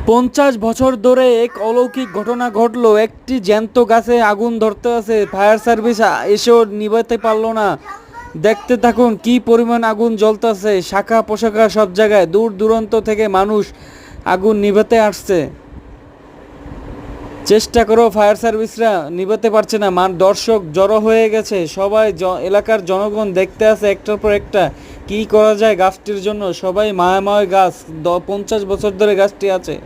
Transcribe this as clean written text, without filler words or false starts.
50 বছর ধরে এক অলৌকিক ঘটনা ঘটলো, একটি জ্যান্ত গাছে আগুন ধরতে আছে, ফায়ার সার্ভিস এসেও নিভাতে পারলো না। দেখতে থাকুন কি পরিমাণ আগুন জ্বলতেছে, শাখা পোশাখা সব জায়গায়, দূর দূরান্ত থেকে মানুষ আগুন নিভাতে আসছে। চেষ্টা করো, ফায়ার সার্ভিসরা নিভাতে পারছে না। দর্শক জড়ো হয়ে গেছে, সবাই এলাকার জনগণ দেখতে আছে একটার পর একটা। কি করা যায় গাছটির জন্য? সবাই মায়াময় গাছ, 50 বছর ধরে গাছটি আছে।